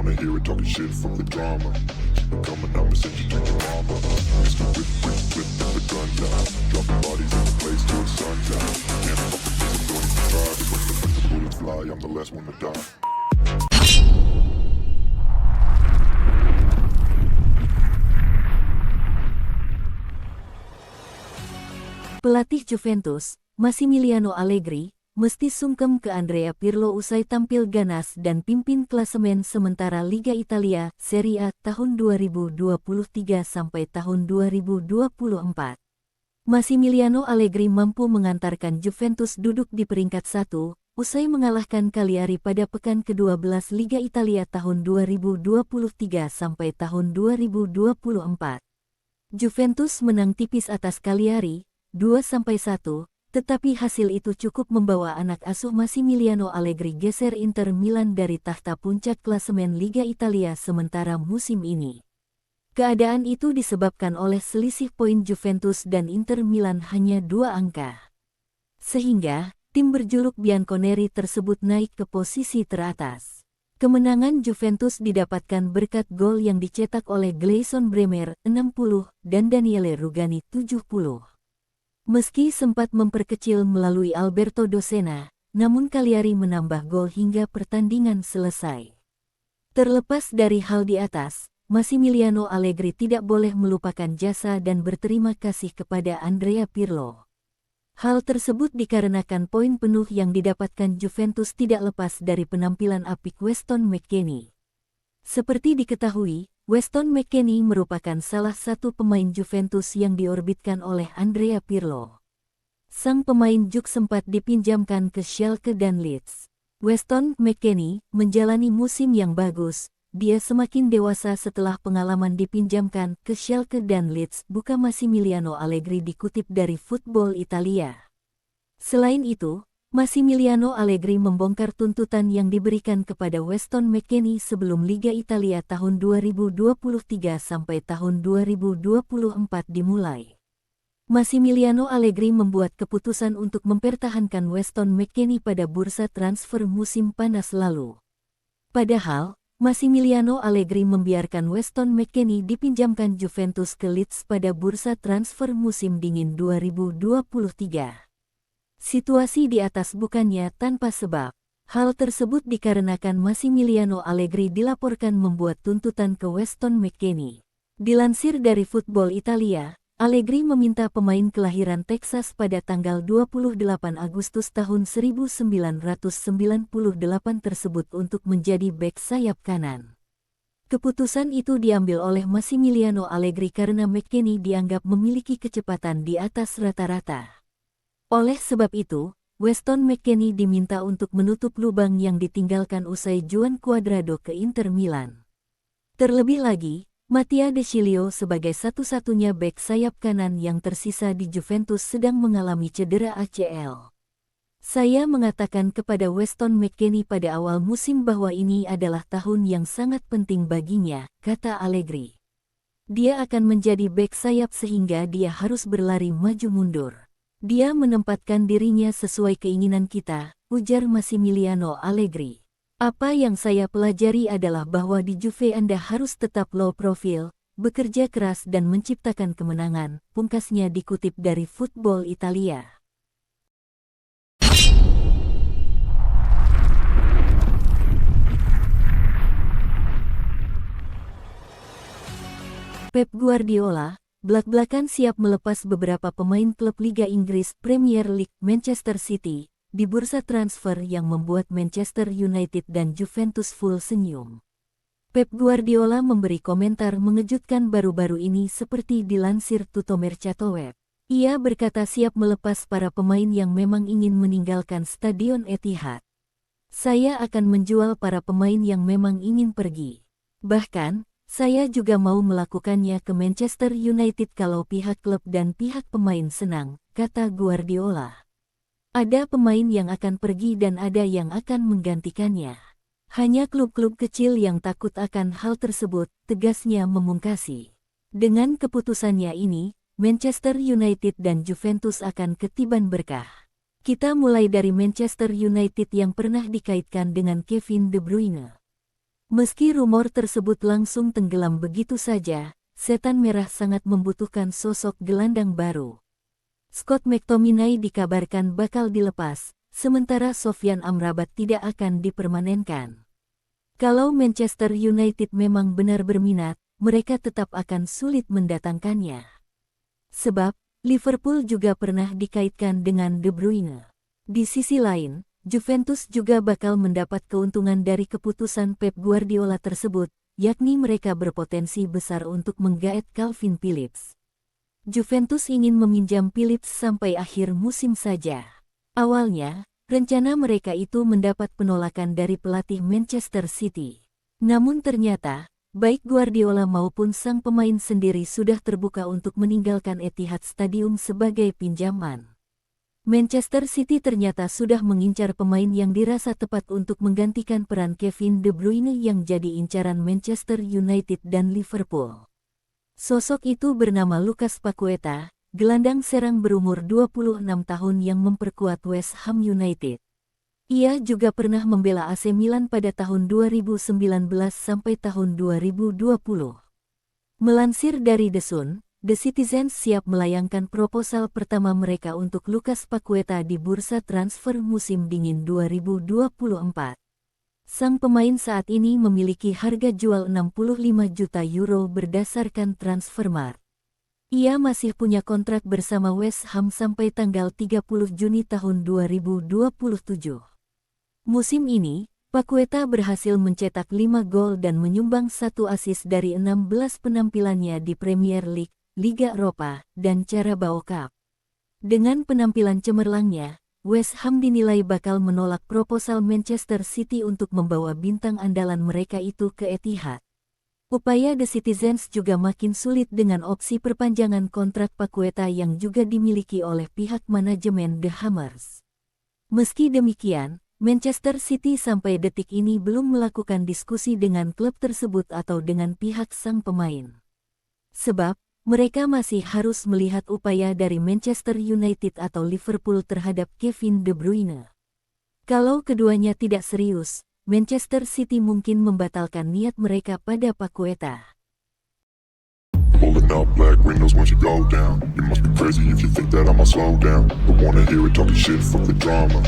wanna hear it, talking shit from the drama. Keep it coming, I'ma send you to your mama. Mr. Whip, whip, whip, with the guns out. Dropping bodies in the place till the sun's out. Can't fuck with this, I'm going to try. Cause when the bullets fly, I'm the last one to die. Pelatih Juventus, Massimiliano Allegri, mesti sungkem ke Andrea Pirlo usai tampil ganas dan pimpin klasemen sementara Liga Italia Serie A tahun 2023 sampai tahun 2024. Massimiliano Allegri mampu mengantarkan Juventus duduk di peringkat 1, usai mengalahkan Cagliari pada pekan ke-12 Liga Italia tahun 2023 sampai tahun 2024. Juventus menang tipis atas Cagliari 2-1, tetapi hasil itu cukup membawa anak asuh Massimiliano Allegri geser Inter Milan dari tahta puncak klasemen Liga Italia sementara musim ini. Keadaan itu disebabkan oleh selisih poin Juventus dan Inter Milan hanya 2 angka. Sehingga, tim berjuluk Bianconeri tersebut naik ke posisi teratas. Kemenangan Juventus didapatkan berkat gol yang dicetak oleh Gleison Bremer 60 dan Daniele Rugani 70. Meski sempat memperkecil melalui Alberto Dossena, namun Cagliari menambah gol hingga pertandingan selesai. Terlepas dari hal di atas, Massimiliano Allegri tidak boleh melupakan jasa dan berterima kasih kepada Andrea Pirlo. Hal tersebut dikarenakan poin penuh yang didapatkan Juventus tidak lepas dari penampilan apik Weston McKennie. Seperti diketahui, Weston McKennie merupakan salah satu pemain Juventus yang diorbitkan oleh Andrea Pirlo. Sang pemain juk sempat dipinjamkan ke Schalke dan Leeds. Weston McKennie menjalani musim yang bagus, dia semakin dewasa setelah pengalaman dipinjamkan ke Schalke dan Leeds, buka Massimiliano Allegri dikutip dari Football Italia. Selain itu, Massimiliano Allegri membongkar tuntutan yang diberikan kepada Weston McKennie sebelum Liga Italia tahun 2023 sampai tahun 2024 dimulai. Massimiliano Allegri membuat keputusan untuk mempertahankan Weston McKennie pada bursa transfer musim panas lalu. Padahal, Massimiliano Allegri membiarkan Weston McKennie dipinjamkan Juventus ke Leeds pada bursa transfer musim dingin 2023. Situasi di atas bukannya tanpa sebab. Hal tersebut dikarenakan Massimiliano Allegri dilaporkan membuat tuntutan ke Weston McKennie. Dilansir dari Football Italia, Allegri meminta pemain kelahiran Texas pada tanggal 28 Agustus tahun 1998 tersebut untuk menjadi bek sayap kanan. Keputusan itu diambil oleh Massimiliano Allegri karena McKennie dianggap memiliki kecepatan di atas rata-rata. Oleh sebab itu, Weston McKennie diminta untuk menutup lubang yang ditinggalkan usai Juan Cuadrado ke Inter Milan. Terlebih lagi, Mattia De Sciglio sebagai satu-satunya bek sayap kanan yang tersisa di Juventus sedang mengalami cedera ACL. Saya mengatakan kepada Weston McKennie pada awal musim bahwa ini adalah tahun yang sangat penting baginya, kata Allegri. Dia akan menjadi bek sayap sehingga dia harus berlari maju mundur. Dia menempatkan dirinya sesuai keinginan kita, ujar Massimiliano Allegri. Apa yang saya pelajari adalah bahwa di Juve Anda harus tetap low profile, bekerja keras dan menciptakan kemenangan, pungkasnya dikutip dari Football Italia. Pep Guardiola belak-belakan siap melepas beberapa pemain klub Liga Inggris Premier League Manchester City di bursa transfer yang membuat Manchester United dan Juventus full senyum. Pep Guardiola memberi komentar mengejutkan baru-baru ini seperti dilansir Tutto Mercato Web. Ia berkata siap melepas para pemain yang memang ingin meninggalkan Stadion Etihad. Saya akan menjual para pemain yang memang ingin pergi. Bahkan, saya juga mau melakukannya ke Manchester United kalau pihak klub dan pihak pemain senang, kata Guardiola. Ada pemain yang akan pergi dan ada yang akan menggantikannya. Hanya klub-klub kecil yang takut akan hal tersebut, tegasnya memungkasi. Dengan keputusannya ini, Manchester United dan Juventus akan ketiban berkah. Kita mulai dari Manchester United yang pernah dikaitkan dengan Kevin De Bruyne. Meski rumor tersebut langsung tenggelam begitu saja, Setan Merah sangat membutuhkan sosok gelandang baru. Scott McTominay dikabarkan bakal dilepas, sementara Sofyan Amrabat tidak akan dipermanenkan. Kalau Manchester United memang benar berminat, mereka tetap akan sulit mendatangkannya. Sebab, Liverpool juga pernah dikaitkan dengan De Bruyne. Di sisi lain, Juventus juga bakal mendapat keuntungan dari keputusan Pep Guardiola tersebut, yakni mereka berpotensi besar untuk menggaet Calvin Phillips. Juventus ingin meminjam Phillips sampai akhir musim saja. Awalnya, rencana mereka itu mendapat penolakan dari pelatih Manchester City. Namun ternyata, baik Guardiola maupun sang pemain sendiri sudah terbuka untuk meninggalkan Etihad Stadium sebagai pinjaman. Manchester City ternyata sudah mengincar pemain yang dirasa tepat untuk menggantikan peran Kevin De Bruyne yang jadi incaran Manchester United dan Liverpool. Sosok itu bernama Lucas Paqueta, gelandang serang berumur 26 tahun yang memperkuat West Ham United. Ia juga pernah membela AC Milan pada tahun 2019 sampai tahun 2020. Melansir dari The Sun, The Citizen siap melayangkan proposal pertama mereka untuk Lucas Paqueta di bursa transfer musim dingin 2024. Sang pemain saat ini memiliki harga jual 65 juta euro berdasarkan Transfermarkt. Ia masih punya kontrak bersama West Ham sampai tanggal 30 Juni tahun 2027. Musim ini, Paqueta berhasil mencetak 5 gol dan menyumbang 1 assist dari 16 penampilannya di Premier League, Liga Eropa, dan Carabao Cup. Dengan penampilan cemerlangnya, West Ham dinilai bakal menolak proposal Manchester City untuk membawa bintang andalan mereka itu ke Etihad. Upaya The Citizens juga makin sulit dengan opsi perpanjangan kontrak Paqueta yang juga dimiliki oleh pihak manajemen The Hammers. Meski demikian, Manchester City sampai detik ini belum melakukan diskusi dengan klub tersebut atau dengan pihak sang pemain. Sebab, mereka masih harus melihat upaya dari Manchester United atau Liverpool terhadap Kevin De Bruyne. Kalau keduanya tidak serius, Manchester City mungkin membatalkan niat mereka pada Paqueta. Pulling up black windows once you go down. You must be crazy if you think that I'ma slow down. Don't wanna hear it talking shit, fuck the drama.